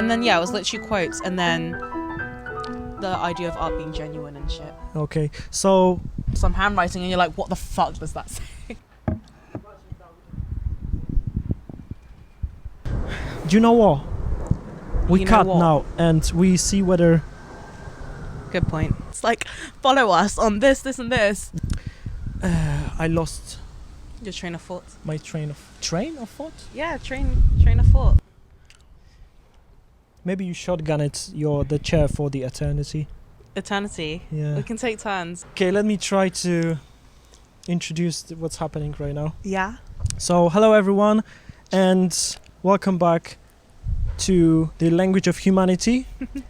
And then, yeah, it was literally quotes, and then the idea of art being genuine and shit. Okay, so Some handwriting, and you're like, what the fuck does that say? do you know what? We You know cut what? now, and we see whether Good point. It's like, follow us on this, and this. I lost Your train of thought. my train of thought. Yeah, train of thought. Maybe you shotgun it, the chair for the eternity. Eternity. Yeah. We can take turns. Okay, let me try to introduce what's happening right now. Yeah. So, hello everyone, and welcome back to the Language of Humanity.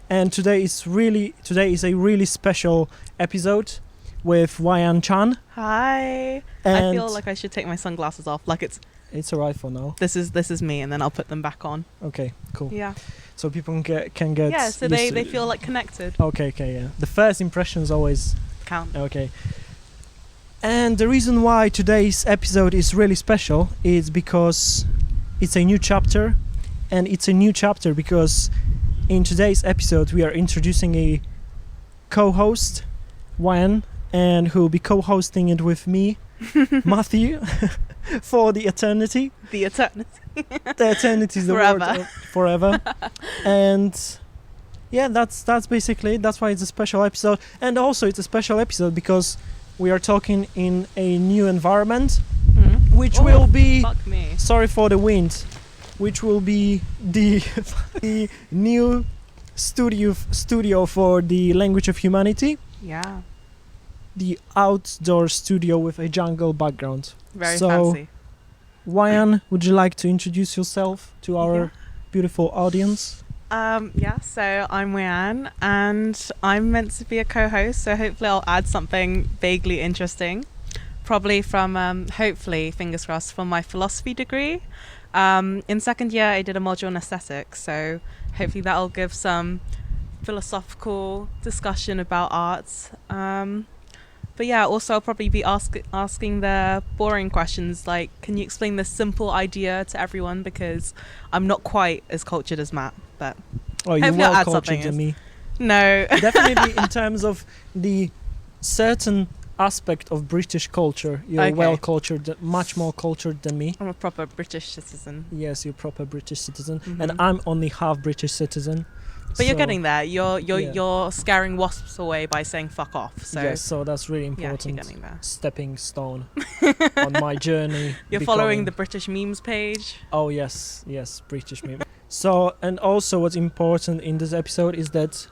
And today is a really special episode with Wayan Chan. Hi. And I feel like I should take my sunglasses off. Like it's alright for now. this is me, and then I'll put them back on. Okay, cool. Yeah. So people can get. Yeah. So used to they it. feel like connected. Okay, yeah. The first impressions always Count. okay. And the reason why today's episode is really special is because it's a new chapter, and it's a new chapter because in today's episode we are introducing a co-host, Wayan, and who will be co-hosting it with me, Matthew, for the eternity. The eternity. The eternity is the Forever. word of forever. And yeah, that's basically it. That's why it's a special episode. And also it's a special episode because we are talking in a new environment, which will be, Fuck me. sorry for the wind, which will be the the new studio for the Language of Humanity. Yeah. The outdoor studio with a jungle background. Very So, fancy. Wayan, would you like to introduce yourself to our beautiful audience? Yeah, so I'm Wayan, and I'm meant to be a co-host, so hopefully I'll add something vaguely interesting. Probably from, hopefully, fingers crossed, from my philosophy degree. In second year, I did a module in aesthetics, so hopefully that'll give some philosophical discussion about art. But yeah, also I'll probably be asking the boring questions, like, can you explain this simple idea to everyone? Because I'm not quite as cultured as Matt, but Oh, you're hopefully I'll well add cultured something than me. no. Definitely in terms of the certain aspect of British culture, you're Okay. well cultured, much more cultured than me. I'm a proper British citizen. Yes, you're proper British citizen, and Mhm. I'm only half British citizen. But you're So- getting there. Yeah. You're scaring wasps away by saying fuck off. So yes, so that's really yeah, you're important. getting there. Stepping stone on my journey. You're following the British memes page. Oh yes, British meme. So, and also what's important in this episode is that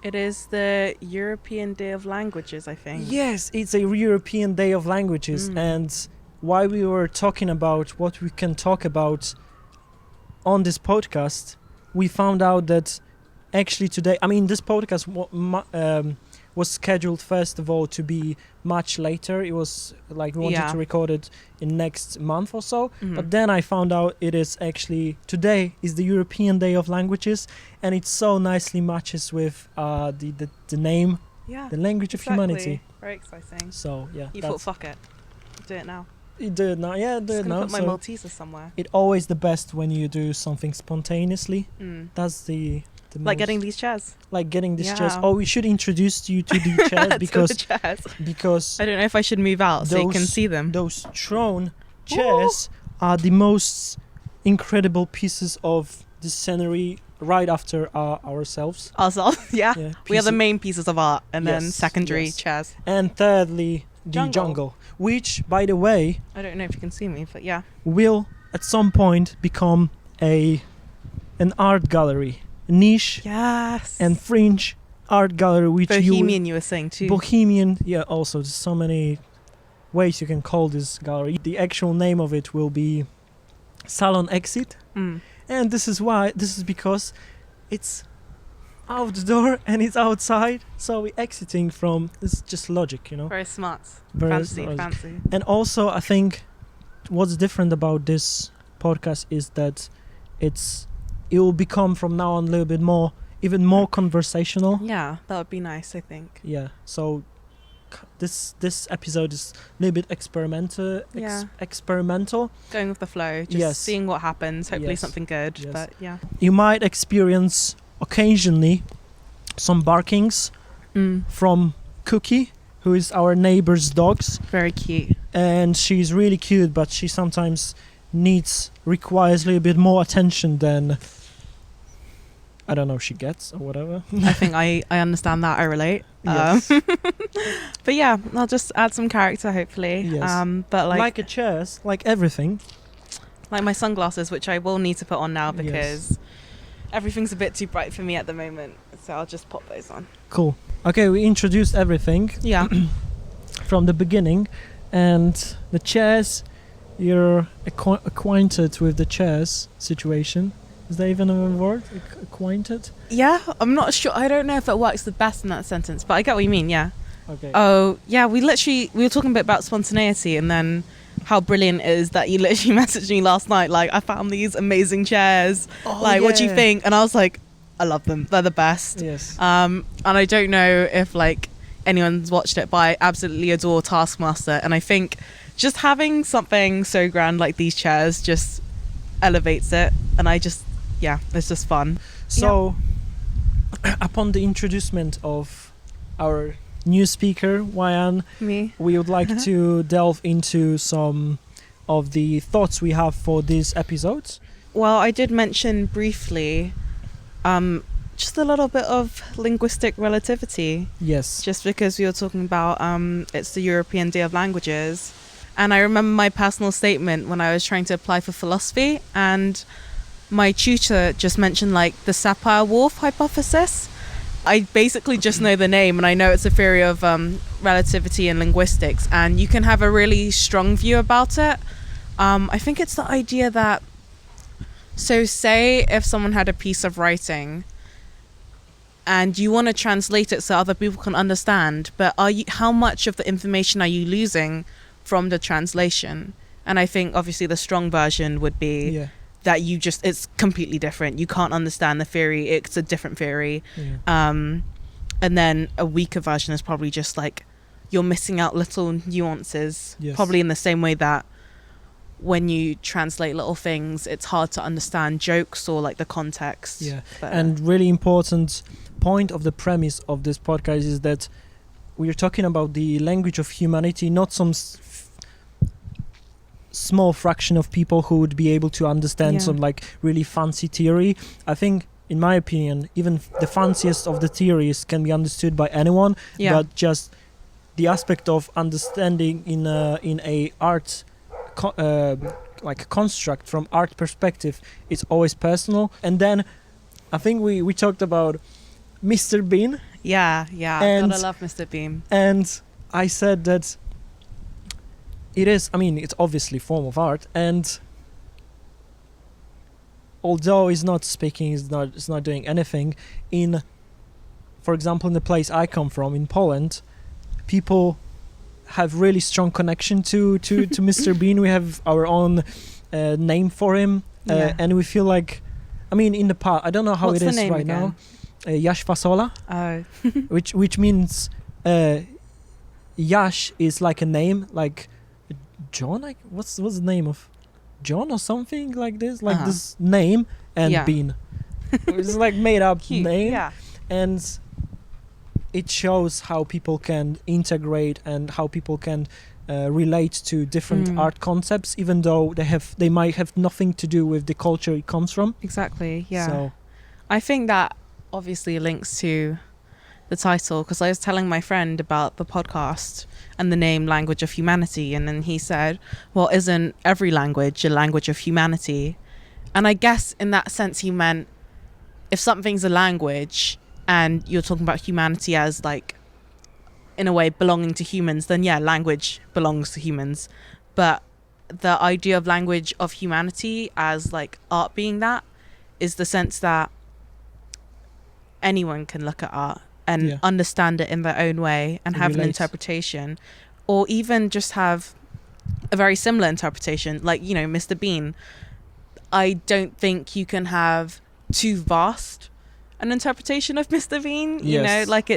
It is the European Day of Languages, I think. yes, it's a European Day of Languages, and while we were talking about what we can talk about on this podcast, we found out that actually today, I mean, this podcast was scheduled first of all to be much later. It was like we wanted to record it in next month or so, but then I found out it is actually today is the European Day of Languages, and it so nicely matches with the name, Yeah. the Language of Humanity. Very exciting. So yeah, You thought, fuck it. Do it now. you do it now. Yeah, do Just it gonna now. put my So Maltesers somewhere. it's always the best when you do something spontaneously. That's the Like most, getting these chairs. like getting these chairs. Yeah. Oh, we should introduce you to the chairs To because the chairs. because I don't know if I should move out so you can see them. those throne chairs are the most incredible pieces of the scenery right after ourselves. Ourselves, yeah. Yeah, We are the pieces- main pieces of art, and then Yes, secondary yes. chairs. And thirdly, the jungle, which, by the way, I don't know if you can see me, but yeah. will at some point become an art gallery, niche Yes. and fringe art gallery, which Bohemian, you were saying too. Bohemian, yeah. Also, there's so many ways you can call this gallery. The actual name of it will be Salon Exit, and this is because it's outdoor and it's outside, so we're exiting from. It's just logic, you know. Very smart. Very Fancy, logic. fancy. And also, I think what's different about this podcast is that it will become from now on a little bit even more conversational. Yeah, that would be nice, I think. Yeah. So this episode is a little bit experimental. Going with the flow, just seeing what happens. Hopefully something good. Yes. But yeah, you might experience occasionally some barkings from Cookie, who is our neighbor's dogs. Very cute. And she's really cute, but she sometimes requires a little bit more attention than, I don't know, she gets or whatever. I think I understand that. I relate. Yes. But yeah, I'll just add some character, hopefully. Yes. But like a chairs, like everything. Like my sunglasses, which I will need to put on now because everything's a bit too bright for me at the moment. So I'll just pop those on. Cool. Okay, we introduced everything. Yeah. From the beginning. And the chairs, you're acquainted with the chairs situation. Is there even a word? Acquainted? Yeah, I'm not sure. I don't know if it works the best in that sentence, but I get what you mean, yeah. Okay. Oh, yeah, we were talking a bit about spontaneity and then how brilliant it is that you literally messaged me last night, like, I found these amazing chairs. What do you think? And I was like, I love them. They're the best. Yes. And I don't know if, like, anyone's watched it, but I absolutely adore Taskmaster. And I think just having something so grand like these chairs just elevates it. And it's just fun. So, upon the introducement of our new speaker, Wayan, we would like to delve into some of the thoughts we have for this episode. Well, I did mention briefly just a little bit of linguistic relativity. Yes. Just because we were talking about it's the European Day of Languages. And I remember my personal statement when I was trying to apply for philosophy, and my tutor just mentioned like the Sapir-Whorf hypothesis. I basically just know the name, and I know it's a theory of relativity and linguistics, and you can have a really strong view about it. I think it's the idea that, so say if someone had a piece of writing and you want to translate it so other people can understand, but how much of the information are you losing from the translation? And I think obviously the strong version would be that it's completely different. You can't understand the theory. It's a different theory. And then a weaker version is probably just like you're missing out little nuances, probably in the same way that when you translate little things, it's hard to understand jokes or like the context. And really important point of the premise of this podcast is that we're talking about the language of humanity, not some small fraction of people who would be able to understand some like really fancy theory. I think, in my opinion, even the fanciest of the theories can be understood by anyone, but just the aspect of understanding in a art like construct from art perspective, it's always personal. And then I think we talked about Mr. Bean. Yeah, gotta love Mr. Bean. And I said that it's obviously a form of art, and although he's not speaking, it's not doing anything, for example, in the place I come from, in Poland, people have really strong connection to Mr. Bean. We have our own name for him, and we feel like, in the past, I don't know how What's it is the name right again? now, Yash Fasola, which means Yash is like a name, like John, like what's the name of John or something like this, like this name, and Bean. It's like made up name, and it shows how people can integrate and how people can relate to different art concepts, even though they might have nothing to do with the culture it comes from. Exactly. Yeah. So I think that obviously links to the title, because I was telling my friend about the podcast and the name Language of Humanity, and then he said, well, isn't every language a language of humanity? And I guess in that sense he meant, if something's a language and you're talking about humanity as like in a way belonging to humans, then language belongs to humans. But the idea of language of humanity as like art being that is the sense that anyone can look at art and understand it in their own way and have an interpretation, or even just have a very similar interpretation, like, Mr. Bean. I don't think you can have too vast an interpretation of Mr. Bean. You know, like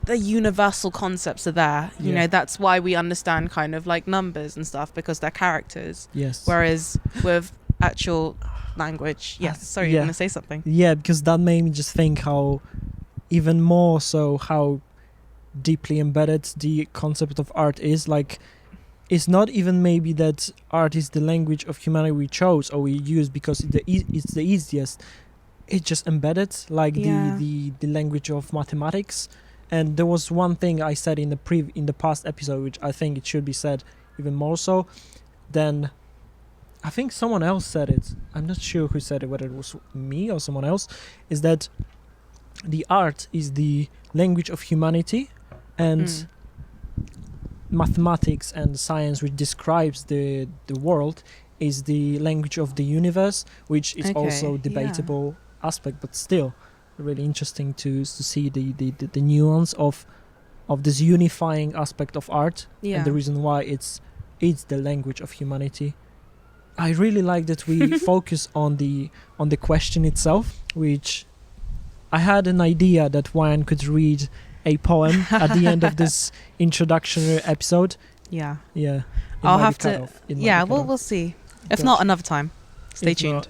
the universal concepts are there. You know, that's why we understand kind of like numbers and stuff, because they're characters. Yes. Whereas with actual language, sorry, you're going to say something. Yeah, because that made me just think how even more so how deeply embedded the concept of art is. Like, it's not even maybe that art is the language of humanity we chose or we use because it's the easiest. It's just embedded, like the language of mathematics. And there was one thing I said in the past episode, which I think it should be said even more so. Then I think someone else said it. I'm not sure who said it, whether it was me or someone else. Is that the art is the language of humanity, and mathematics and science, which describes the world, is the language of the universe, which is also debatable aspect, but still really interesting to see the nuance of this unifying aspect of art, and the reason why it's the language of humanity. I really like that we focus on the question itself, which I had an idea that Wayan could read a poem at the end of this introductory episode. Yeah. I'll have to. We'll see. If not, another time. Stay tuned.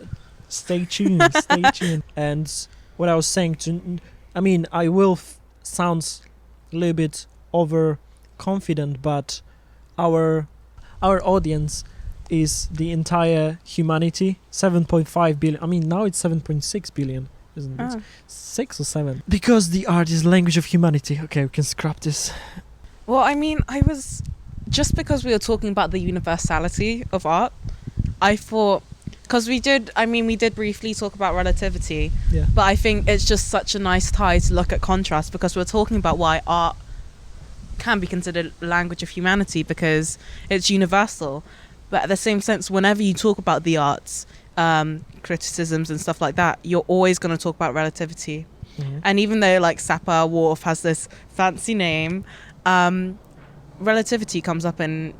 Stay tuned. And what I was saying I will sounds a little bit overconfident, but our audience is the entire humanity, 7.5 billion. Now it's 7.6 billion, isn't it? 6 or 7. Because the art is the language of humanity. Okay, we can scrap this. Well, I was... Just because we were talking about the universality of art, I thought... Because we did briefly talk about relativity, but I think it's just such a nice tie to look at contrast, because we're talking about why art can be considered a language of humanity, because it's universal. But at the same sense, whenever you talk about the arts, criticisms and stuff like that, you're always going to talk about relativity. And even though like Sapir-Whorf has this fancy name, relativity comes up in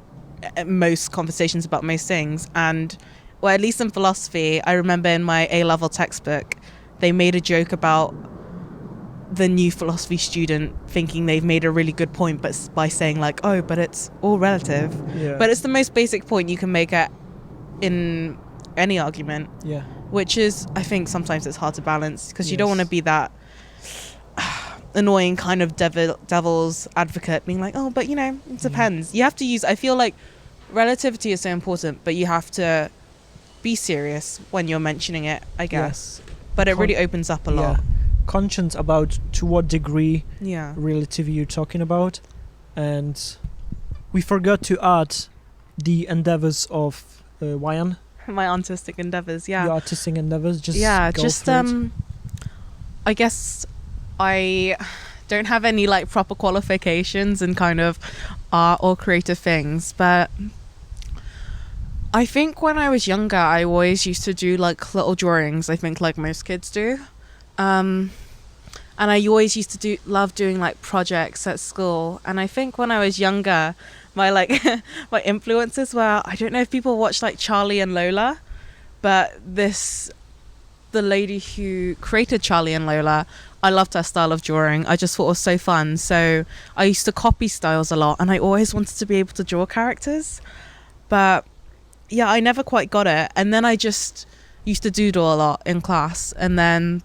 most conversations about most things. And well, at least in philosophy, I remember in my A-level textbook, they made a joke about the new philosophy student thinking they've made a really good point, but by saying like, oh, but it's all relative. But it's the most basic point you can make in any argument. Which is, I think sometimes it's hard to balance, because you don't want to be that annoying kind of devil's advocate being like, oh, but it depends. You have to use, I feel like relativity is so important, but you have to be serious when you're mentioning it, I guess. But it really opens up a lot. Conscience about to what degree relativity you're talking about. And we forgot to add the endeavours of Wayan. My artistic endeavours, Your artistic endeavours, I guess I don't have any like proper qualifications in kind of art or creative things, but I think when I was younger, I always used to do like little drawings, I think like most kids do. And I always used to love doing like projects at school. And I think when I was younger, my my influences were, I don't know if people watch like Charlie and Lola, but the lady who created Charlie and Lola, I loved her style of drawing. I just thought it was so fun. So I used to copy styles a lot, and I always wanted to be able to draw characters. But yeah, I never quite got it. And then I just used to doodle a lot in class. And then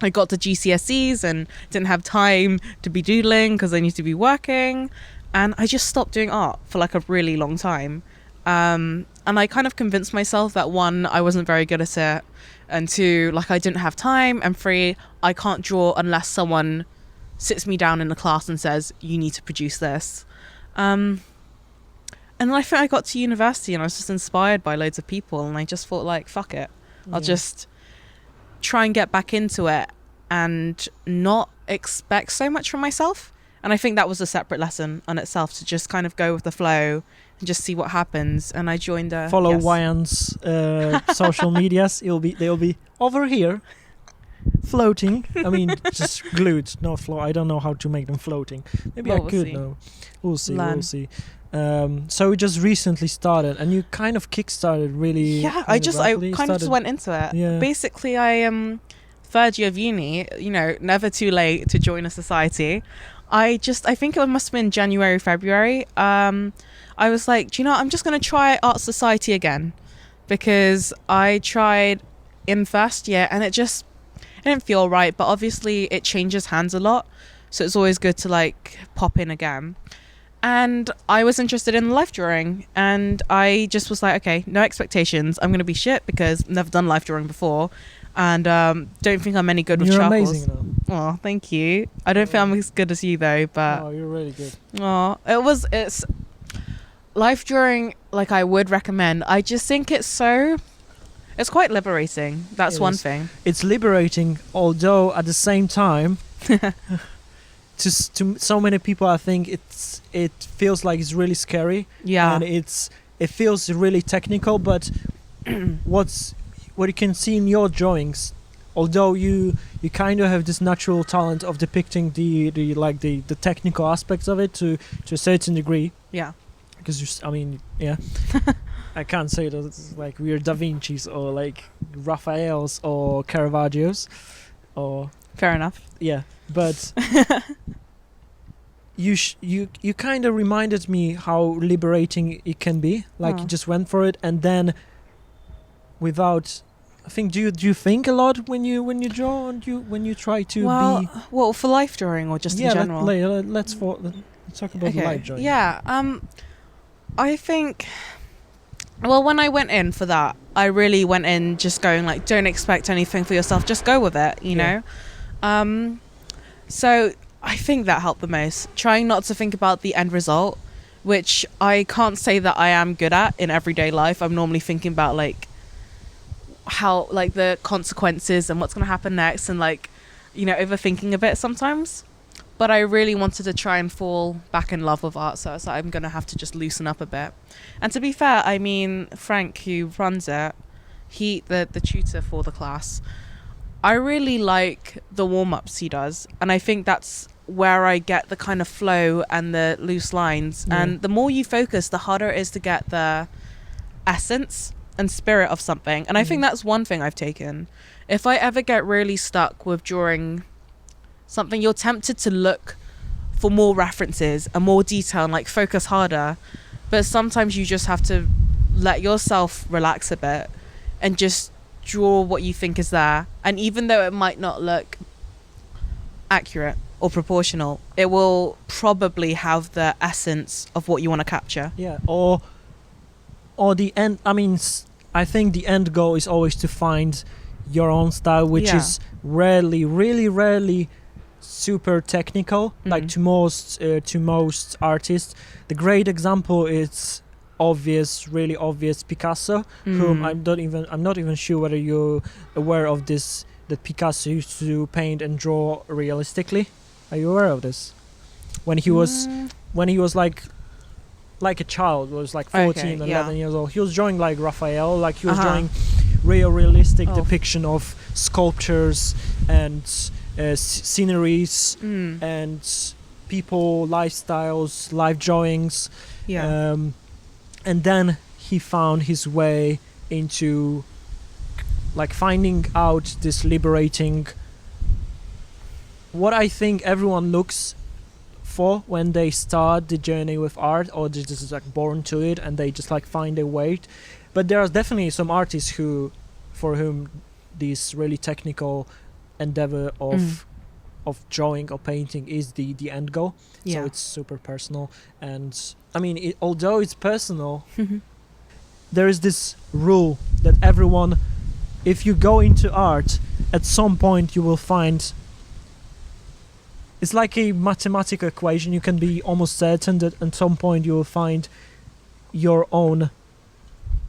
I got to GCSEs and didn't have time to be doodling because I need to be working. And I just stopped doing art for like a really long time. And I kind of convinced myself that 1, I wasn't very good at it. And 2, like I didn't have time. And 3, I can't draw unless someone sits me down in the class and says, you need to produce this. And then I think I got to university and I was just inspired by loads of people. And I just thought like, fuck it. I'll just try and get back into it and not expect so much from myself. And I think that was a separate lesson on itself, to just kind of go with the flow and just see what happens. And I joined follow Wayan's social medias. They'll be over here floating. I mean, just glued, not float. I don't know how to make them floating. Maybe I could know. We'll see. So we just recently started, and you kind of kickstarted really. Yeah, I kind of just went into it. Yeah. Basically, I am third year of uni. Never too late to join a society. I think it must have been January, February. I was like, do you know what? I'm just going to try Art Society again, because I tried in first year and it didn't feel right, but obviously it changes hands a lot. So it's always good to like pop in again. And I was interested in life drawing, and I just was like, okay, no expectations. I'm going to be shit because I've never done life drawing before, and don't think I'm any good with You're charcoals. amazing though. Oh, thank you. I don't think I'm as good as you though, but Oh, you're really good. oh, it's life drawing. Like, I would recommend. I just think it's quite liberating. That's one thing. It's liberating, although at the same time, to so many people, I think it feels like it's really scary. Yeah. And it feels really technical, but what you can see in your drawings, although you kind of have this natural talent of depicting the technical aspects of it to a certain degree. Yeah. Because yeah. I can't say that it's like we're Da Vinci's or like Raphael's or Caravaggio's or Fair enough. yeah, but you kind of reminded me how liberating it can be. Like you just went for it, and then without, I think, do you think a lot when you draw, and when you try to be? Well, for life drawing or just in general? Let's talk about life drawing. Yeah. I think. Well, when I went in for that, I really went in just going like, don't expect anything for yourself, just go with it, you know? So I think that helped the most. Trying not to think about the end result, which I can't say that I am good at in everyday life. I'm normally thinking about like how, like, the consequences and what's going to happen next, and like, you know, overthinking a bit sometimes. But I really wanted to try and fall back in love with art, so I was like, I'm going to have to just loosen up a bit. And to be fair, I mean, Frank, who runs it, the tutor for the class, I really like the warm-ups he does. And I think that's where I get the kind of flow and the loose lines. Yeah. And the more you focus, the harder it is to get the essence and spirit of something. And I think that's one thing I've taken. If I ever get really stuck with drawing something, you're tempted to look for more references and more detail and like focus harder, but sometimes you just have to let yourself relax a bit and just draw what you think is there. And even though it might not look accurate or proportional, it will probably have the essence of what you want to capture. Yeah, or the end. I mean, I think the end goal is always to find your own style, which is really rarely super technical, like to most artists. The great example is really obvious Picasso, whom I'm not even sure whether you're aware of this, that Picasso used to paint and draw realistically. Are you aware of this? When he was like a child, was like 14, 11 years old, he was drawing like Raphael, like he was drawing realistic depiction of sculptures and sceneries and people, lifestyles, life drawings. And then he found his way into like finding out this liberating, what I think everyone looks for when they start the journey with art, or they're just like born to it and they just like find their way. But there are definitely some artists for whom this really technical endeavor of drawing or painting is the end goal. So it's super personal. And I mean, although it's personal, there is this rule that everyone, if you go into art, at some point you will find, it's like a mathematical equation. You can be almost certain that at some point you will find your own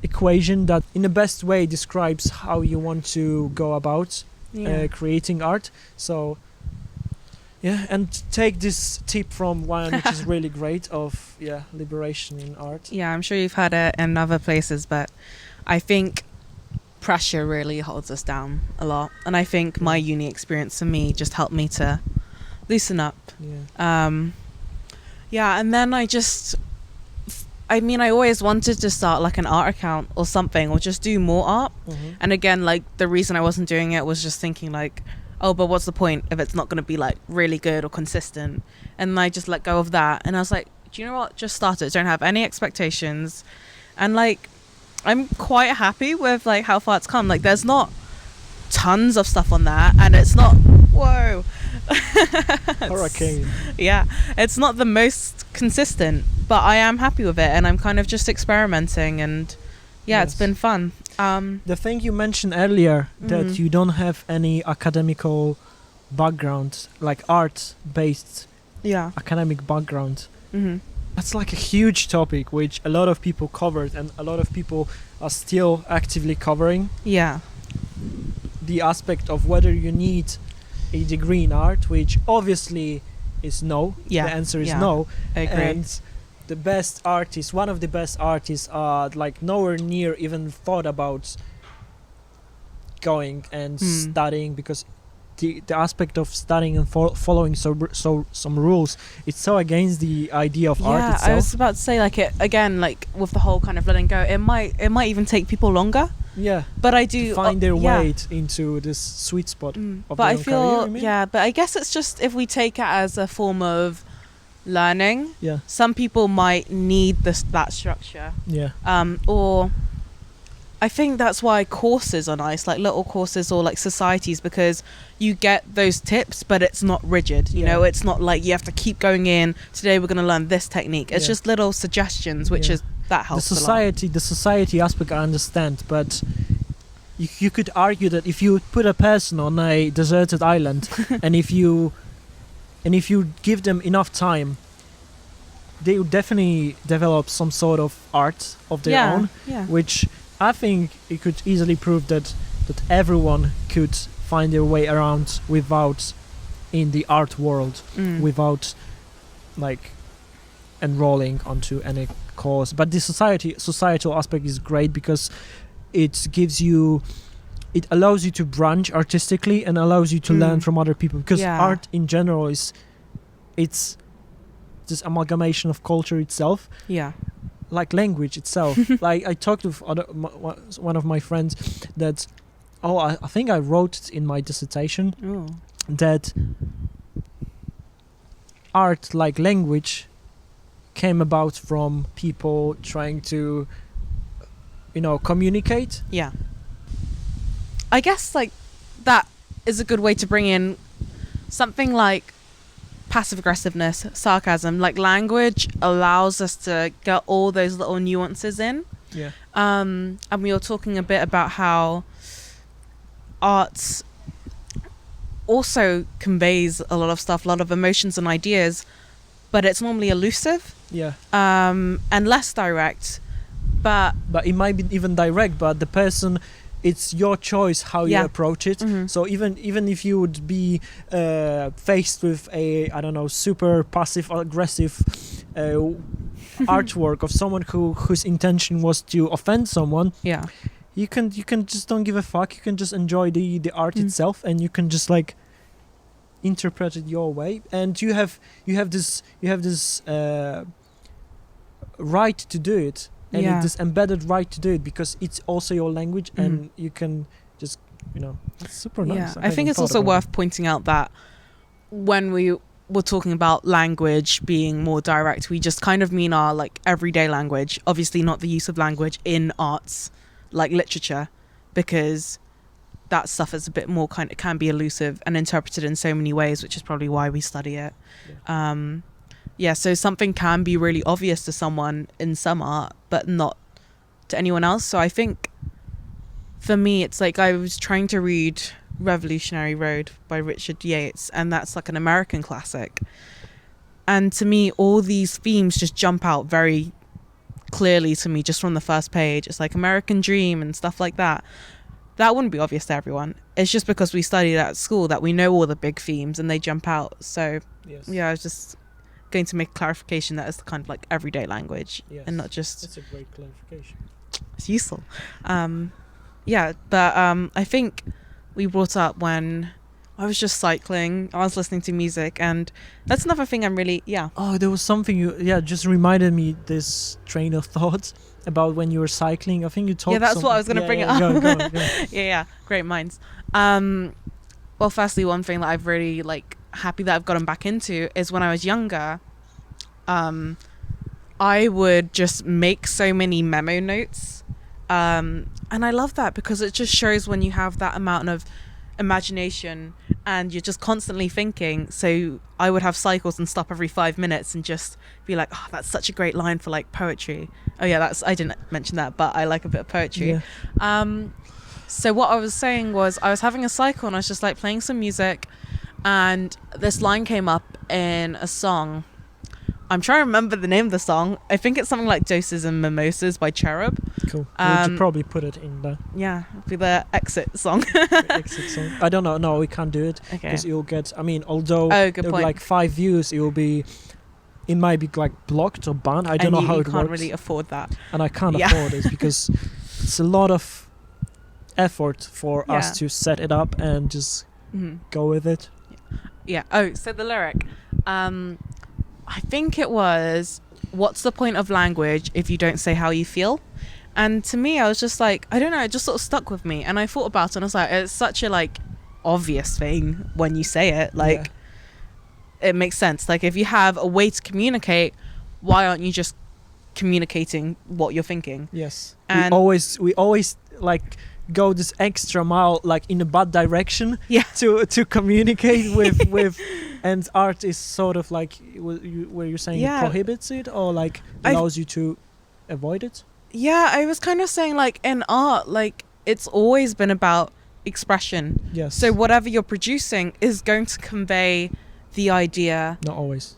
equation that in the best way describes how you want to go about creating art. So and take this tip from Wayan, which is really great, of liberation in art. I'm sure you've had it in other places, but I think pressure really holds us down a lot, and I think my uni experience for me just helped me to loosen up. And then I always wanted to start like an art account or something, or just do more art. And again, like, the reason I wasn't doing it was just thinking like, oh, but what's the point if it's not going to be like really good or consistent? And I just let go of that, and I was like, do you know what, just start it, don't have any expectations. And like I'm quite happy with like how far it's come. Like there's not tons of stuff on that, and it's not Hurricane. Yeah, it's not the most consistent, but I am happy with it, and I'm kind of just experimenting, and it's been fun. The thing you mentioned earlier, that you don't have any academical background, like art-based academic background. That's like a huge topic which a lot of people covered, and a lot of people are still actively covering. Yeah. The aspect of whether you need a degree in art, which obviously is no. Yeah. The answer is no. I agree. And the best artists, one of the best artists, are like nowhere near even thought about going and studying, because the aspect of studying and following some rules, it's so against the idea of art itself. I was about to say, like, it again, like with the whole kind of letting go, it might even take people longer. Yeah, but I do to find their way into this sweet spot of but their I own feel career, but I guess it's just if we take it as a form of learning. Yeah, some people might need that structure. Yeah. Or I think that's why courses are nice, like little courses or like societies, because you get those tips, but it's not rigid. You know, it's not like you have to keep going in. Today we're going to learn this technique. It's just little suggestions, which is that helps. The society aspect I understand, but you could argue that if you put a person on a deserted island, and if you give them enough time, they would definitely develop some sort of art of their own, which I think it could easily prove that everyone could find their way around without in the art world, without like enrolling onto any course. But the societal aspect is great because it allows you to branch artistically and allows you to learn from other people, because art in general it's this amalgamation of culture itself, like language itself. Like I talked with one of my friends that I think I wrote it in my dissertation that art, like language, came about from people trying to communicate. I guess like that is a good way to bring in something like passive aggressiveness, sarcasm. Like language allows us to get all those little nuances in. And we were talking a bit about how art also conveys a lot of stuff, a lot of emotions and ideas, but it's normally elusive. And less direct. But it might be even direct, but the person, it's your choice how you approach it. So even if you would be faced with a, I don't know, super passive aggressive artwork of someone whose intention was to offend someone, you can just don't give a fuck. You can just enjoy the art itself, and you can just like interpret it your way, and you have this right to do it. And it's this embedded right to do it because it's also your language, and you can just, it's super nice. I think it's also worth pointing out that when we were talking about language being more direct, we just kind of mean our like everyday language, obviously not the use of language in arts, like literature, because that stuff is a bit more it can be elusive and interpreted in so many ways, which is probably why we study it. So something can be really obvious to someone in some art, but not to anyone else. So I think for me, it's like I was trying to read Revolutionary Road by Richard Yates, and that's like an American classic. And to me, all these themes just jump out very clearly to me just from the first page. It's like American Dream and stuff like that. That wouldn't be obvious to everyone. It's just because we studied at school that we know all the big themes and they jump out. So I was just going to make clarification that it's kind of like everyday language and not just. That's a great clarification. It's useful. But I think we brought up when I was just cycling, I was listening to music, and that's another thing I'm really Oh, there was something you just reminded me this train of thought about when you were cycling. I think you talked. Yeah, that's what I was going to bring it up. Go on. Great minds. Well, firstly, one thing that I've really like happy that I've gotten back into is when I was younger, I would just make so many memo notes. And I love that because it just shows when you have that amount of imagination and you're just constantly thinking. So I would have cycles and stop every 5 minutes and just be like, oh, that's such a great line for like poetry. Oh yeah, I didn't mention that, but I like a bit of poetry. Yeah. So what I was saying was I was having a cycle and I was just like playing some music and this line came up in a song. I'm trying to remember the name of the song. I think it's something like Doses and Mimosas by Cherub. Cool. We should probably put it in the Yeah, it'll be the exit song. the exit song. I don't know. No, we can't do it because you'll get. I mean, although good there'll point. be like 5 views, it might be like blocked or banned. I don't know how it works. You can't really afford that. And I can't afford it because it's a lot of effort for us to set it up and just go with it. Yeah. Oh, so the lyric. I think it was, what's the point of language if you don't say how you feel? And to me, I was just like, I don't know, it just sort of stuck with me. And I thought about it and I was like, it's such a like obvious thing when you say it. Like, it makes sense. Like, if you have a way to communicate, why aren't you just communicating what you're thinking? Yes. And we always like go this extra mile like in a bad direction to communicate with and art is sort of like were you saying it prohibits it or like allows you to avoid it? I was kind of saying like in art, like it's always been about expression. Yes. So whatever you're producing is going to convey the idea. Not always.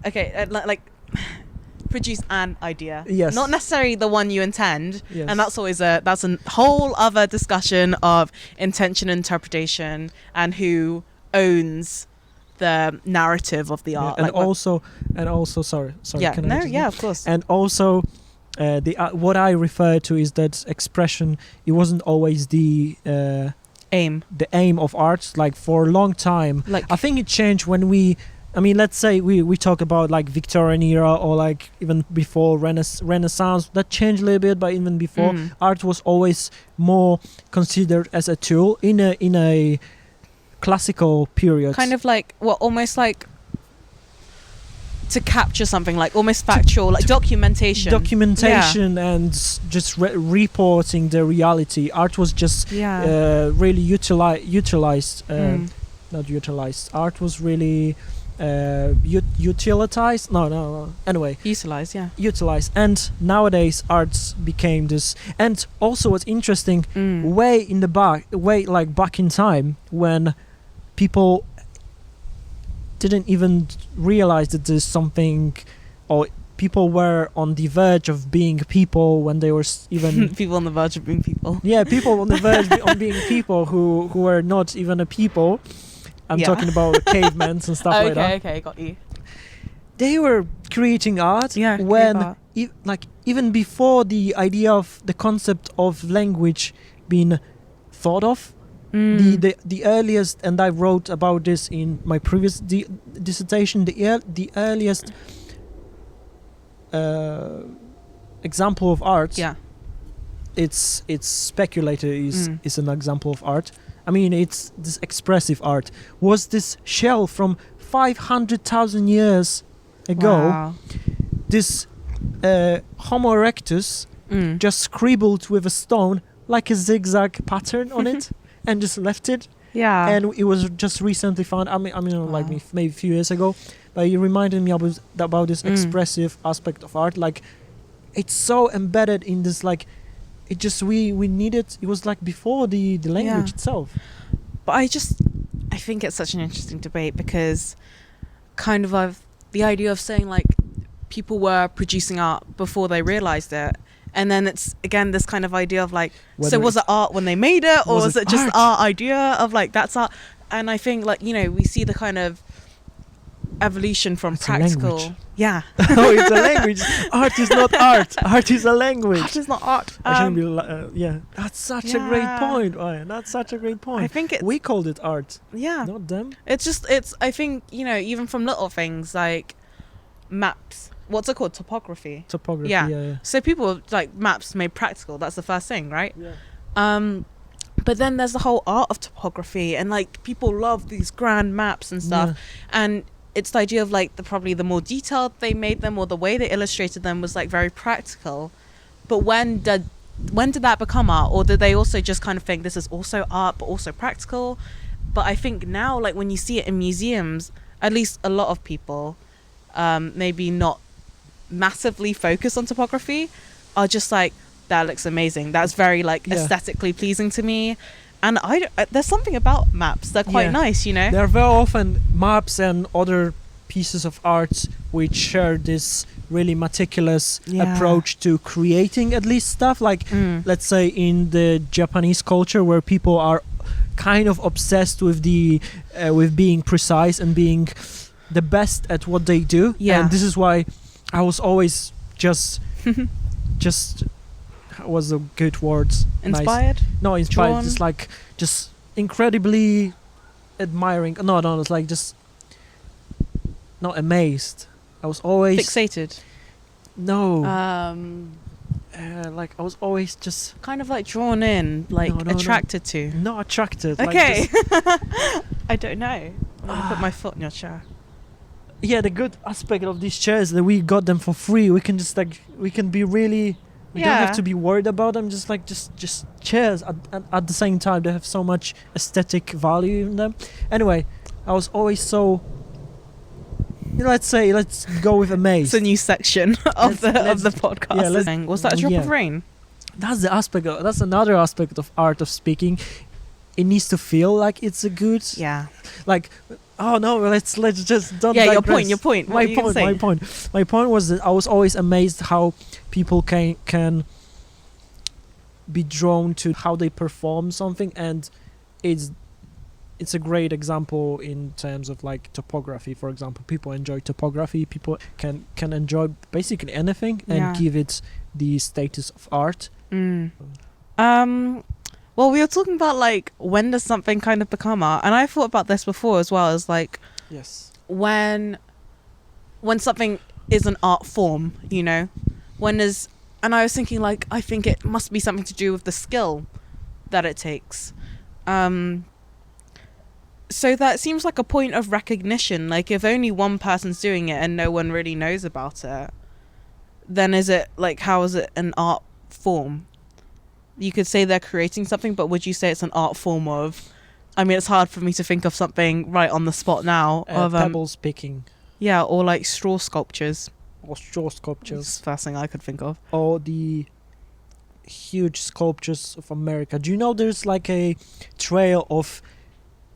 Okay, like produce an idea. Yes. Not necessarily the one you intend. Yes. And that's always a whole other discussion of intention interpretation and who owns the narrative of the art. And like also sorry. Of course. And also what I refer to is that expression, it wasn't always the aim of art. Like for a long time, like I think it changed when let's say we talk about like Victorian era or like even before Renaissance. That changed a little bit, but even before, art was always more considered as a tool in a classical period. Kind of like almost like to capture something, like almost factual, like documentation and just reporting the reality. Art was just really utilized. Not utilized. Art was really utilized. No. Anyway, utilized. And nowadays, arts became this. And also, what's interesting, way back in time when people didn't even realize that there's something, or people were on the verge of being people when they were even people on the verge of being people. Yeah, people on the verge of being people who were not even a people. I'm talking about cavemen and stuff like that. Okay, got you. They were creating art when even before the idea of the concept of language being thought of. The earliest, and I wrote about this in my previous dissertation, the earliest example of art, it's speculator is an example of art. I mean, it's this expressive art. Was this shell from 500,000 years ago? Wow. This Homo erectus just scribbled with a stone like a zigzag pattern on it. And just left it. Yeah. And it was just recently found. Like maybe a few years ago. But it reminded me about this expressive aspect of art. Like, it's so embedded in this. Like, it just we need it. It was like before the language itself. But I think it's such an interesting debate because, kind of the idea of saying like people were producing art before they realized it. And then it's, again, this kind of idea of like, so was it art when they made it? Or was it just our idea of like, that's art? And I think like, we see the kind of evolution from practical. Yeah. Oh, it's a language. Art is not art. Art is a language. Art is not art. I shouldn't be, That's such a great point, Ryan. That's such a great point. I think we called it art. Yeah. Not them. I think, even from little things like maps. What's it called? Topography. Yeah. So people like maps made practical. That's the first thing, right? Yeah. But then there's the whole art of topography, and like people love these grand maps and stuff. And it's the idea of like probably the more detailed they made them, or the way they illustrated them was like very practical. But when did that become art? Or did they also just kind of think this is also art but also practical? But I think now, like when you see it in museums, at least a lot of people, maybe not massively focused on topography, are just like, that looks amazing, that's very like aesthetically pleasing to me. And there's something about maps, they're quite nice, you know. They're very often maps and other pieces of art which share this really meticulous approach to creating at least stuff, like let's say in the Japanese culture, where people are kind of obsessed with the with being precise and being the best at what they do. And this is why I was always just was a good word, inspired nice. No, inspired, drawn. just like just incredibly admiring. No, it's like just not amazed. I was always fixated. No. Like I was always just kind of like drawn in, like attracted to. Not attracted. Okay. Like I don't know. I'm gonna put my foot in your chair. Yeah, the good aspect of these chairs that we got them for free. We can just we can be really. We don't have to be worried about them. Just chairs. At the same time, they have so much aesthetic value in them. Anyway, I was always so. Let's go with amazed. It's a new section of the podcast. Yeah, was that a drop of rain? That's the aspect. That's another aspect of art of speaking. It needs to feel like it's a good. Yeah. Like, oh no, let's just don't. Yeah, digress. your point. My point was that I was always amazed how people can be drawn to how they perform something, and it's a great example in terms of like topography, for example. People enjoy topography. People can enjoy basically anything and give it the status of art. Well, we were talking about like when does something kind of become art, and I thought about this before as well, as like when something is an art form, you know, and I was thinking like I think it must be something to do with the skill that it takes. So that seems like a point of recognition. Like if only one person's doing it and no one really knows about it, then is it like, how is it an art form? You could say they're creating something, but would you say it's an art form of, I mean, it's hard for me to think of something right on the spot now. Of pebbles picking. Yeah, or like straw sculptures. That's the first thing I could think of. Or the huge sculptures of America. Do you know there's like a trail of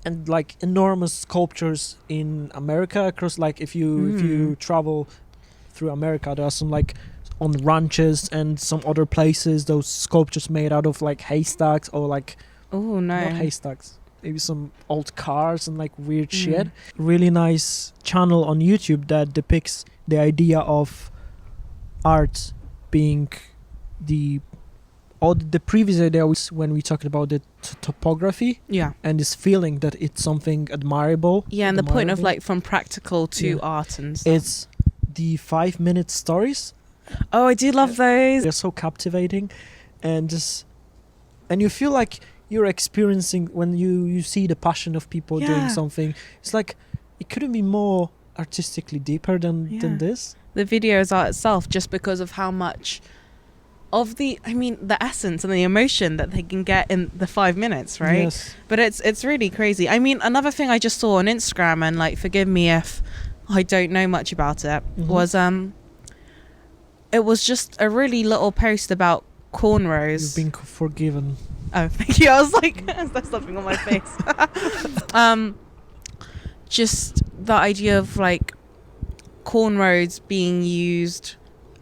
and like enormous sculptures in America across, like if you travel through America, there are some like on ranches and some other places, those sculptures made out of like haystacks or like not haystacks, maybe some old cars and like weird shit. Really nice channel on YouTube that depicts the idea of art being the previous idea was when we talked about the topography and this feeling that it's something admirable. And the point of like from practical to art and stuff. It's the 5-minute stories. Oh, I do love those. They're so captivating, and you feel like you're experiencing when you see the passion of people doing something. It's like it couldn't be more artistically deeper than this. The video is art itself, just because of how much of the essence and the emotion that they can get in the 5 minutes, right? Yes. But it's really crazy. I mean, another thing I just saw on Instagram, and like forgive me if I don't know much about it, was it was just a really little post about cornrows. You've been forgiven. Oh, thank you. I was like, is there something on my face? Just the idea of like cornrows being used,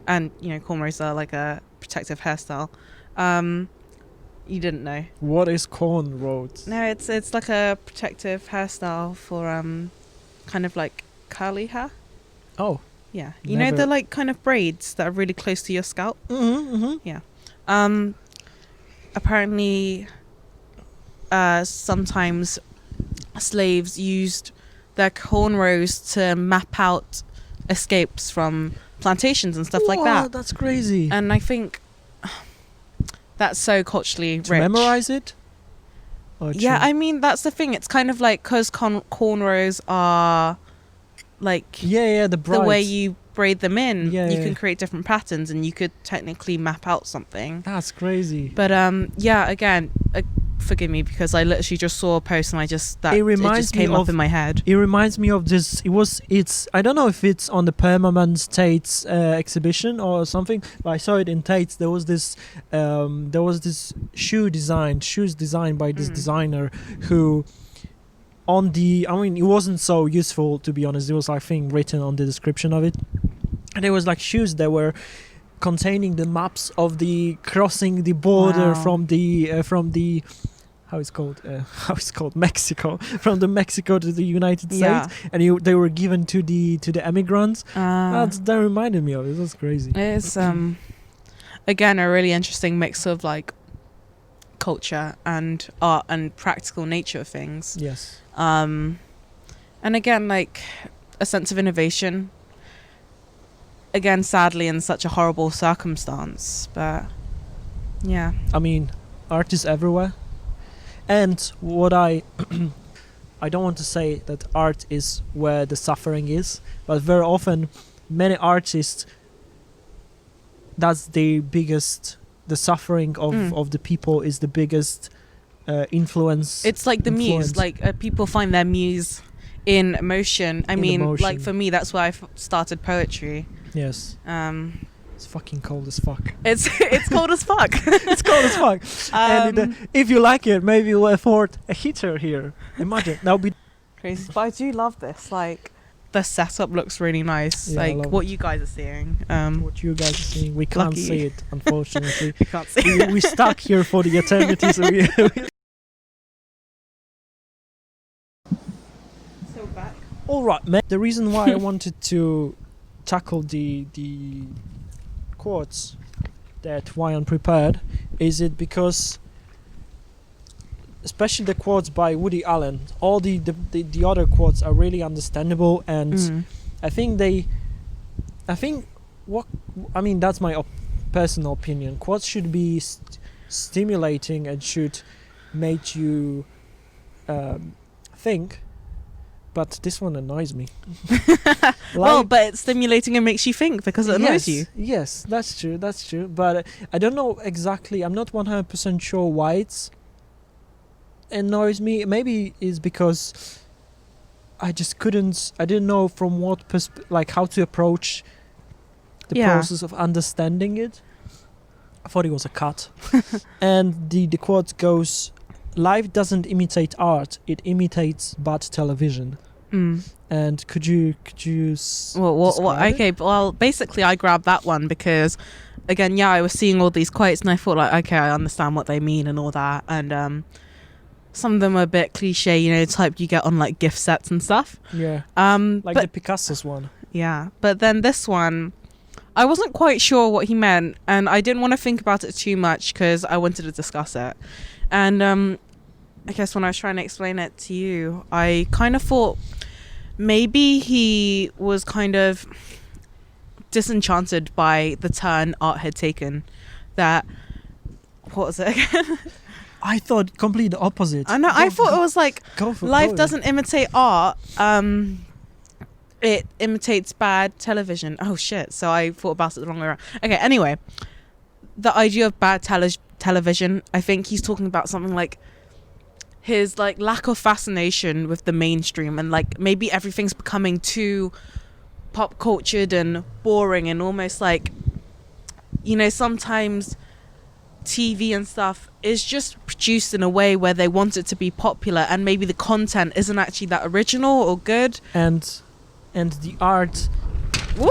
and you know, cornrows are like a protective hairstyle. You didn't know? What is cornrows? No, it's like a protective hairstyle for kind of like curly hair. Oh. Yeah. You know the like kind of braids that are really close to your scalp? Yeah. Apparently sometimes slaves used their cornrows to map out escapes from plantations and stuff like that. That's crazy. And I think that's so culturally rich. To memorize it? Yeah, I mean, that's the thing. It's kind of like because cornrows are like the way you braid them in, you Yeah. can create different patterns and you could technically map out something. That's crazy. But again, forgive me because I literally just saw a post and it just came up in my head. It reminds me of this. It's I don't know if it's on the permanent Tate's exhibition or something, but I saw it in Tate's. There was this shoes designed by this designer who it wasn't so useful, to be honest. It was, I think, written on the description of it, and there was like shoes that were containing the maps of the crossing the border from the how it's called Mexico, from the Mexico to the United States, and they were given to the immigrants. That reminded me of it. That's crazy. It's again a really interesting mix of like culture and art and practical nature of things. Yes. And again, like a sense of innovation. Again, sadly, in such a horrible circumstance, but yeah. I mean, art is everywhere, and what I don't want to say that art is where the suffering is, but very often, many artists, that's the suffering of the people is the biggest influence. It's like the muse, like people find their muse in emotion. Like for me, that's why I started poetry. Yes. It's fucking cold as fuck. It's cold as fuck. It's cold as fuck. And if you like it, maybe we'll afford a heater here. Imagine that would be crazy. But I do love this. Like the setup looks really nice. Yeah, like what you guys are seeing. What you guys are seeing, we can't see it, unfortunately. We can't see it. We stuck here for the eternity. So back. All right, man. The reason why I wanted to tackle the quotes that Wayan prepared is it because, especially the quotes by Woody Allen, all the other quotes are really understandable, and I think that's my personal opinion. Quotes should be stimulating and should make you think. But this one annoys me. Well, but it's stimulating and makes you think because it annoys you. Yes, that's true. But I don't know exactly. I'm not 100% sure why it annoys me. Maybe it's because I didn't know from what how to approach the process of understanding it. I thought it was a cut. And the quote goes, "Life doesn't imitate art; it imitates bad television." And could you? Okay. Well, basically, I grabbed that one because, again, I was seeing all these quotes and I thought, like, okay, I understand what they mean and all that, and some of them are a bit cliche, type you get on like gift sets and stuff. Yeah. Like the Picasso's one. Yeah, but then this one, I wasn't quite sure what he meant, and I didn't want to think about it too much because I wanted to discuss it. And I guess when I was trying to explain it to you, I kind of thought maybe he was kind of disenchanted by the turn art had taken. What was it again? I thought completely the opposite. I know. I thought it was like life doesn't imitate art. It imitates bad television. Oh shit! So I thought about it the wrong way around. Okay. Anyway, the idea of bad television. I think he's talking about something like his like lack of fascination with the mainstream, and like maybe everything's becoming too pop cultured and boring, and almost like sometimes TV and stuff is just produced in a way where they want it to be popular, and maybe the content isn't actually that original or good, and the art. Woo!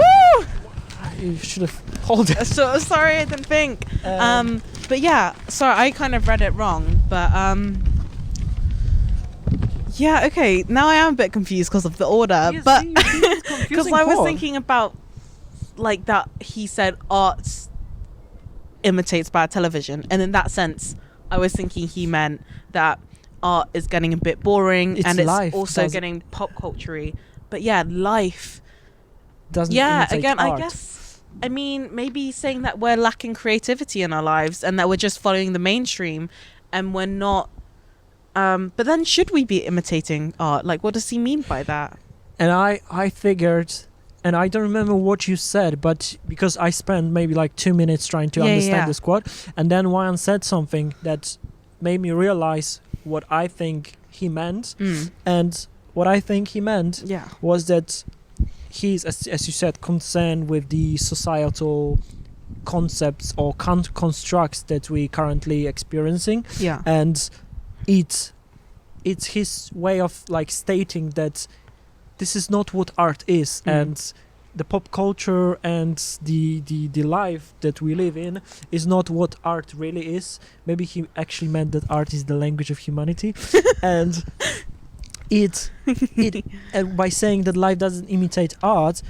You should have pulled it. So sorry, I didn't think. But yeah, sorry, I kind of read it wrong. But yeah, okay. Now I am a bit confused because of the order. Yes, but because I was thinking about like that. He said art imitates bad television, and in that sense, I was thinking he meant that art is getting a bit boring, and it's also getting pop culture-y. But yeah, life doesn't. Yeah, again, art. I guess. I mean, maybe saying that we're lacking creativity in our lives and that we're just following the mainstream, and we're not But then should we be imitating art? Like, what does he mean by that? And I figured, and I don't remember what you said, but because I spent maybe like 2 minutes trying to understand this quote, and then Wayan said something that made me realize what I think he meant. And what I think he meant was that he's, as you said, concerned with the societal concepts or constructs that we currently experiencing. And it's his way of like stating that this is not what art is, and the pop culture and the life that we live in is not what art really is. Maybe he actually meant that art is the language of humanity. And and by saying that life doesn't imitate art,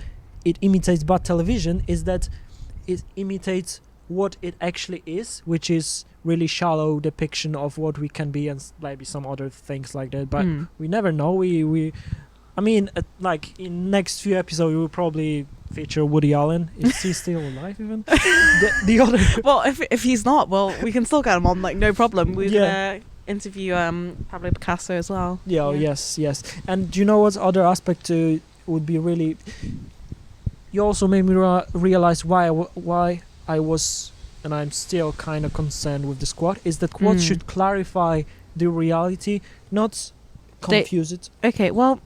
it imitates bad television, is that it imitates what it actually is, which is really shallow depiction of what we can be, and maybe some other things like that. But we never know. I mean, like in next few episodes, we will probably feature Woody Allen. Is he still alive even? the other. Well, if he's not, well, we can still get him on. Like, no problem. We're gonna interview Pablo Picasso as well. Yes. And do you know what other aspect would be really? You also made me realize why I was, and I'm still kind of concerned with this quote. Is that quote should clarify the reality, not confuse it. Okay, well,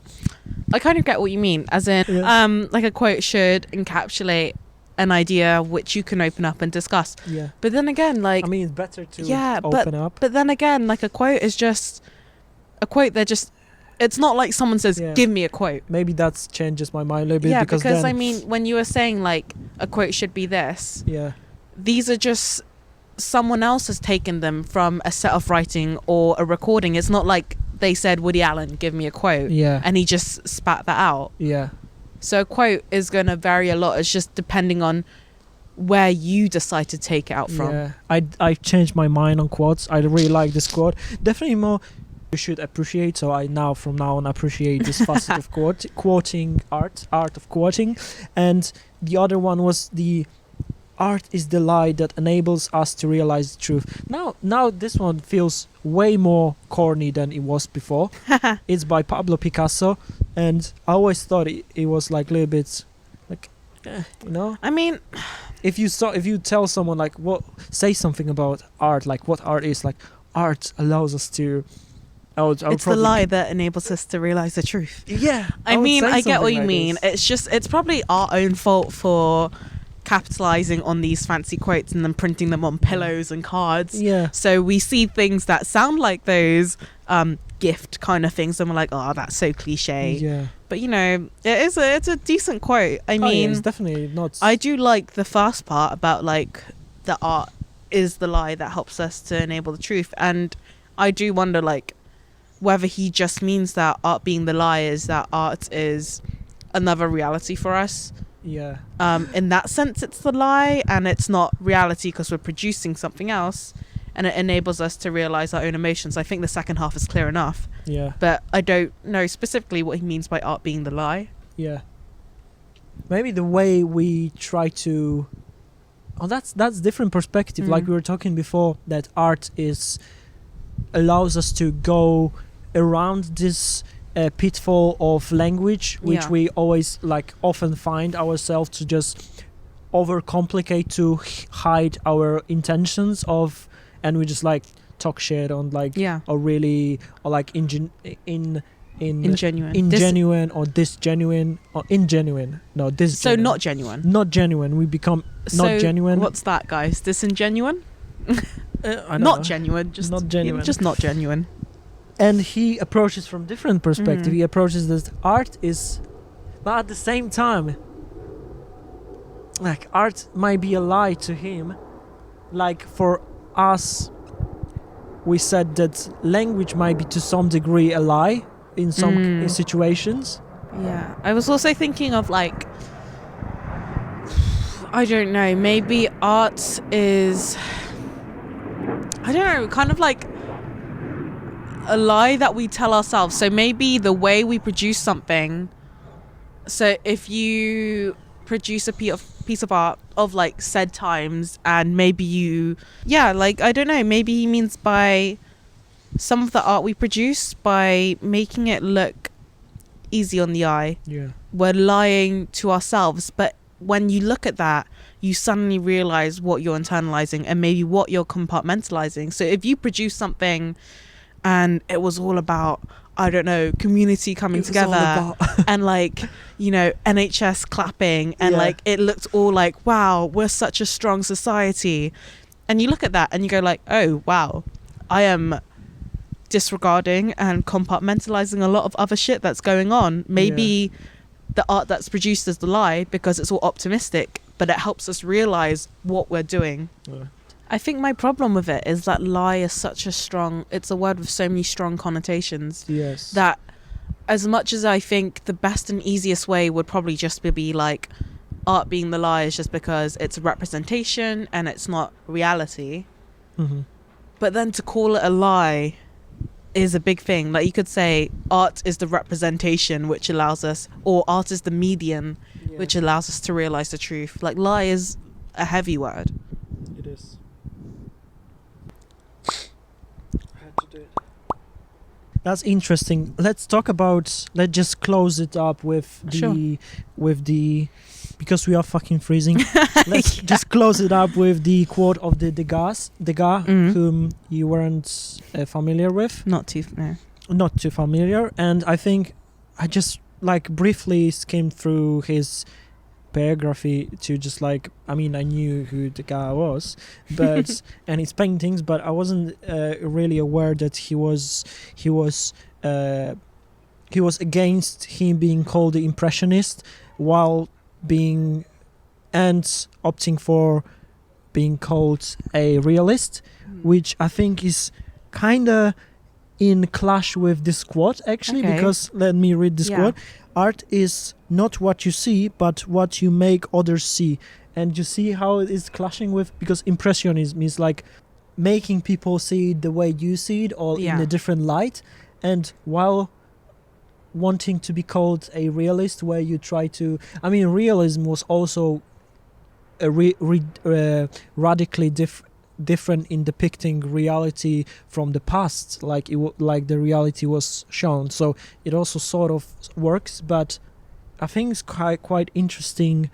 I kind of get what you mean, as in like a quote should encapsulate an idea which you can open up and discuss. But then again, like, I mean, it's better to open up. But then again, like, a quote is just a quote. They're just, it's not like someone says, give me a quote. Maybe that changes my mind a little bit. Because then, I mean, when you were saying like a quote should be this, these are just, someone else has taken them from a set of writing or a recording. It's not like they said, Woody Allen, give me a quote, and he just spat that out. So a quote is going to vary a lot. It's just depending on where you decide to take it out from. I changed my mind on quotes. I really like this quote. Definitely more you should appreciate. So I from now on appreciate this facet of quoting art of quoting. And the other one was the art is the lie that enables us to realize the truth. Now this one feels way more corny than it was before. It's by Pablo Picasso, and I always thought it was like a little bit like, you know. I mean, if you tell someone like say something about art, like what art is, like art allows us to. It's the lie that enables us to realize the truth. I mean, I get what you mean. It's probably our own fault for capitalizing on these fancy quotes and then printing them on pillows and cards. So we see things that sound like those gift kind of things, and we're like, oh, that's so cliche. But you know, it's a decent quote. I mean, it's definitely not. I do like the first part about like the art is the lie that helps us to enable the truth, and I do wonder like whether he just means that art being the lie is that art is another reality for us. In that sense, it's the lie, and it's not reality because we're producing something else, and it enables us to realize our own emotions. I think the second half is clear enough. But I don't know specifically what he means by art being the lie. Maybe the way we try to. Oh, that's different perspective. Like we were talking before, that art allows us to go around this pitfall of language, which we always like often find ourselves to just overcomplicate to hide our intentions of, and we just like talk shit on like or really or like ingenuine or disgenuine or ingenuine. No, this. So not genuine. Not genuine. We become not genuine. What's that, guys? Disingenuine? Not genuine. Just not genuine. Just not genuine. And he approaches from different perspective. He approaches that art is, but at the same time, like art might be a lie to him. Like for us, we said that language might be to some degree a lie in some situations. I was also thinking of like, I don't know, maybe art is, I don't know, kind of like a lie that we tell ourselves. So maybe the way we produce something, so if you produce a piece of art of like said times, and maybe you like, I don't know, maybe he means by some of the art we produce, by making it look easy on the eye, we're lying to ourselves. But when you look at that, you suddenly realize what you're internalizing and maybe what you're compartmentalizing. So if you produce something and it was all about, I don't know, community coming together and like, you know, NHS clapping and like it looked all like, wow, we're such a strong society, and you look at that and you go like, oh wow, I am disregarding and compartmentalizing a lot of other shit that's going on. Maybe the art that's produced is the lie because it's all optimistic, but it helps us realize what we're doing. I think my problem with it is that lie is such a strong, it's a word with so many strong connotations. That as much as I think the best and easiest way would probably just be like, art being the lie is just because it's a representation and it's not reality. But then to call it a lie is a big thing. Like you could say art is the representation which allows us, or art is the medium which allows us to realize the truth. Like lie is a heavy word. It is. That's interesting. Let's just close it up with the because we are fucking freezing. Let's just close it up with the quote of the Degas, whom you weren't familiar with. Not too familiar. And I think I just like briefly skimmed through his biography to just like, I mean, I knew who the guy was, but and his paintings, but I wasn't really aware that he was against him being called the Impressionist, while being and opting for being called a realist, which I think is kind of in clash with this quote actually, because let me read this quote. Art is not what you see, but what you make others see. And you see how it is clashing with, because impressionism is like making people see it the way you see it, or in a different light. And while wanting to be called a realist, where you try to, I mean, realism was also a radically different in depicting reality from the past, like like the reality was shown. So it also sort of works, but I think it's quite interesting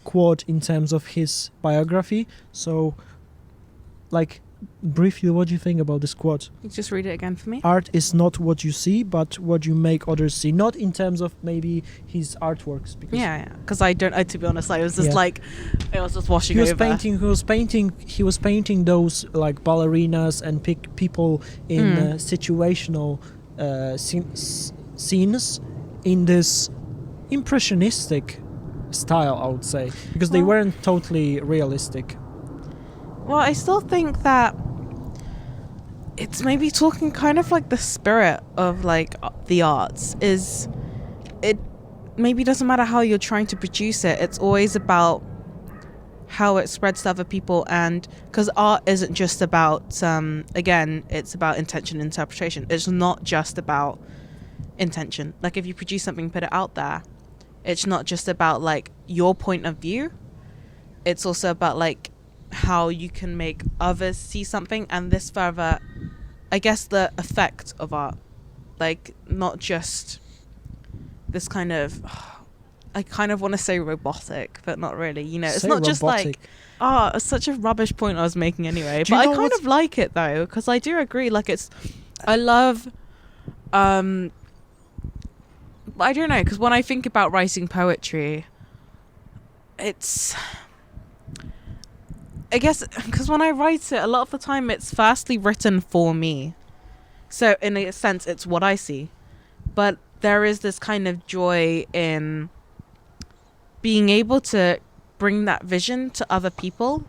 quote in terms of his biography. So, like, briefly, what do you think about this quote? You just read it again for me. Art is not what you see, but what you make others see. Not in terms of maybe his artworks, because because I don't. to be honest, I was just like, I was just washing over. He was painting those like ballerinas and people in situational scenes in this impressionistic style, I would say, because they weren't totally realistic. Well, I still think that it's maybe talking kind of like the spirit of like the arts is, it maybe doesn't matter how you're trying to produce it, it's always about how it spreads to other people. And because art isn't just about again, it's about intention and interpretation. It's not just about intention. Like if you produce something, put it out there, it's not just about like your point of view, it's also about like how you can make others see something. And this further, I guess, the effect of art, like not just this kind of, I kind of want to say robotic, but not really, you know, it's not just like, it's such a rubbish point I was making anyway, but I kind of like it though, because I do agree, like it's, I love I don't know, because when I think about writing poetry, it's, I guess, because when I write it, a lot of the time it's firstly written for me. So in a sense, it's what I see. But there is this kind of joy in being able to bring that vision to other people.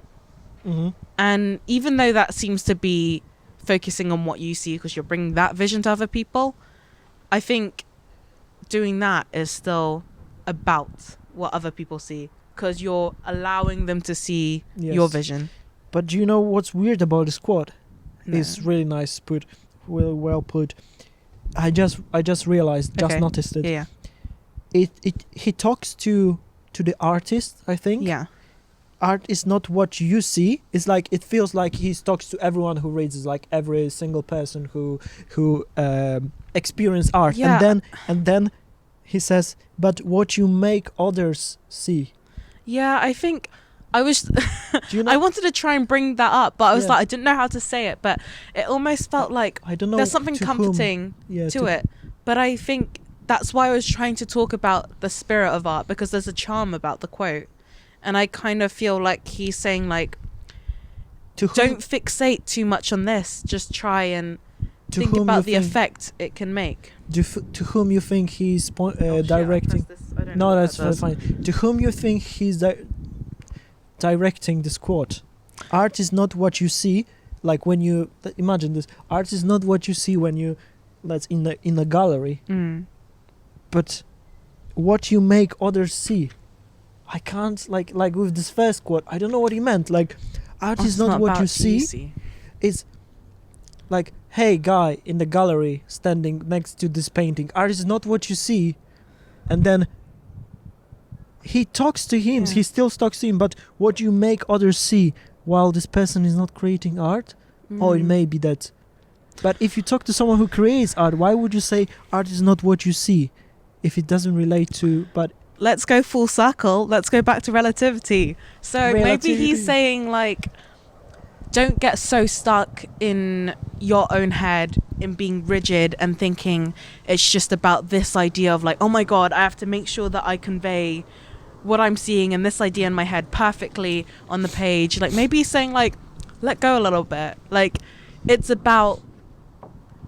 And even though that seems to be focusing on what you see because you're bringing that vision to other people, I think doing that is still about what other people see, because you're allowing them to see your vision. But do you know what's weird about this quote? It's really nice put, well put. I just realized, just noticed it. Yeah. He talks to the artist, I think. Yeah. art is not what you see. It's like it feels like he talks to everyone who reads, it's like every single person who experience art. Yeah. And then he says, but what you make others see. Yeah, I think I was Do you know? I wanted to try and bring that up, but I was Yeah. like, I didn't know how to say it, but it almost felt like I don't know. there's something to whom. comforting Yeah, to it. But I think that's why I was trying to talk about the spirit of art, because there's a charm about the quote. And I kind of feel like he's saying, like, To whom, don't fixate too much on this. Just try and to think whom about you the think, effect it can make. to whom you think he's Oh, shit, I directing. pressed this. I don't know No, what that's that does. fine. To whom you think he's directing this quote? Art is not what you see. Like when you imagine this, art is not what you see when you, let's in a gallery, Mm. but what you make others see. I can't like with this first quote. I don't know what he meant. Like, art Oh, is it's not what about you see. It's like, hey, guy in the gallery standing next to this painting. Art is not what you see, and then he talks to him. Yeah. He still talks to him, but what you make others see while this person is not creating art. Or it Mm. may be that. But if you talk to someone who creates art, why would you say art is not what you see if it doesn't relate to? But Let's go full circle. Let's go back to relativity. So maybe Relativity. he's saying, like, don't get so stuck in your own head in being rigid and thinking it's just about this idea of, like, oh my god, I have to make sure that I convey what I'm seeing and this idea in my head perfectly on the page. Like, maybe he's saying, like, let go a little bit. Like, it's about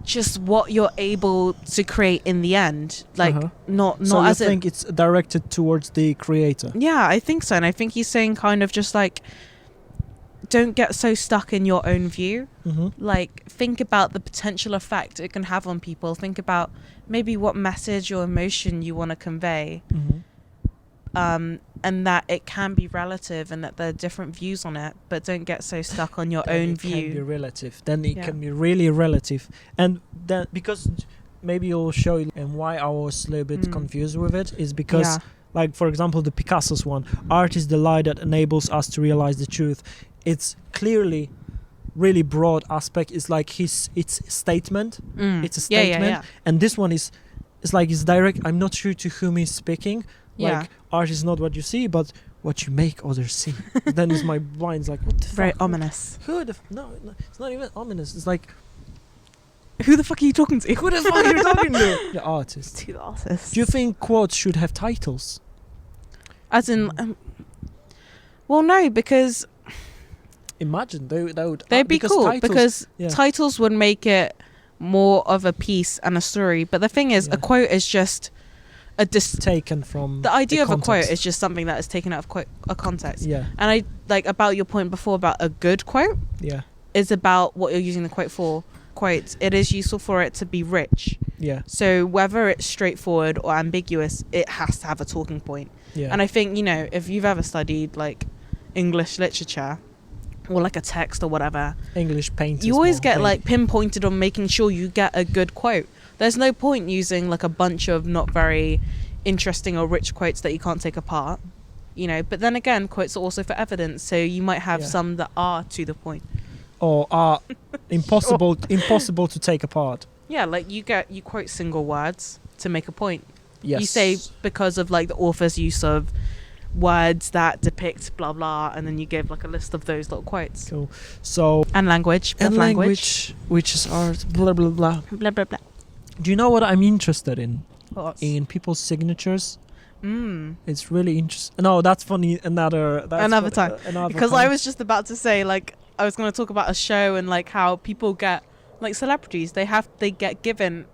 just what you're able to create in the end. Like, not so you as think it's directed towards the creator? yeah, I think so. And I think he's saying kind of just like, don't get so stuck in your own view. Mm-hmm. Like, think about the potential effect it can have on people. Think about maybe what message or emotion you want to convey. Mm-hmm. And that it can be relative and that there are different views on it, but don't get so stuck on your Then own it can be view. relative. Then it Yeah. can be really relative. And then, because maybe you'll show you, and why I was a little bit confused with it is because, Yeah. like, for example, the Picasso's one, art is the light that enables us to realize the truth. It's clearly really broad aspect. It's like it's statement. It's a statement. Yeah. And this one is, it's like it's direct. I'm not sure to whom he's speaking. Yeah. Like, art is not what you see, but what you make others see. Then is my mind's like, what the Very fuck? ominous. Who the no, it's not even ominous. It's like, Who the fuck are you talking to? who the fuck are you talking to? The artist. To the artist. Do you think quotes should have titles? As in, well, no, because Imagine they would. they'd be cool. titles- Because yeah. titles would make it more of a piece and a story. But the thing is, Yeah. a quote is just a taken from the idea of a quote context. is just something that is taken out of a context. Yeah, And I like about your point before about a good quote yeah, is about what you're using the quote for. Quotes, it is useful for it to be rich. yeah, So whether it's straightforward or ambiguous, it has to have a talking point. yeah. And I think, you know, if you've ever studied like English literature or like a text or whatever, English painters. you always more, get maybe. like pinpointed on making sure you get a good quote. There's no point using like a bunch of not very interesting or rich quotes that you can't take apart, you know. But then again, quotes are also for evidence, so you might have Yeah. some that are to the point. or are impossible to take apart. Yeah, like you quote single words to make a point. Yes. You say because of like the author's use of words that depict blah blah, and then you give like a list of those little quotes. Cool. So And language. and Love language, which is art. Blah blah blah. Blah blah blah. Do you know what I'm interested in? What? In people's signatures. Mm. It's really interesting. No, that's funny. Another Time. Because I was just about to say, like, I was going to talk about a show and like how people get, like, celebrities, they get given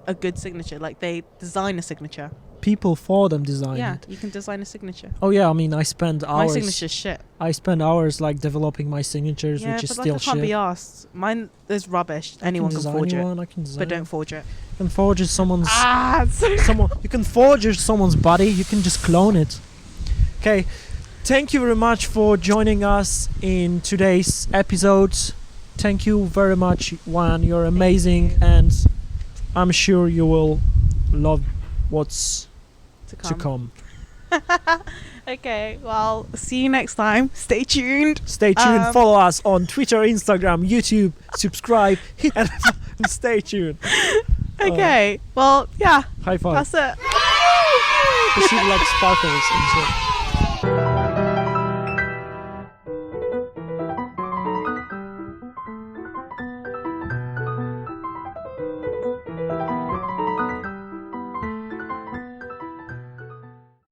a good signature, like they design a signature. people for them design Yeah, it. you can design a signature. Oh yeah, I mean I spend My hours. signature's shit. I spend hours like developing my signatures, Yeah, which is but still like, I can't shit. be asked. Mine is rubbish. I Anyone can design forge you it, one, I can design but don't one. forge it. You can forge someone's. So Someone you can forge someone's body. You can just clone it. Okay, thank you very much for joining us in today's episode. Thank you very much, Juan. You're amazing, and I'm sure you will love what's to come. Okay, well, see you next time. Stay tuned. Stay tuned. Follow us on Twitter, Instagram, YouTube. Subscribe. Hit and stay tuned. Okay, well, yeah, High five. that's it. She like sparkles and shit.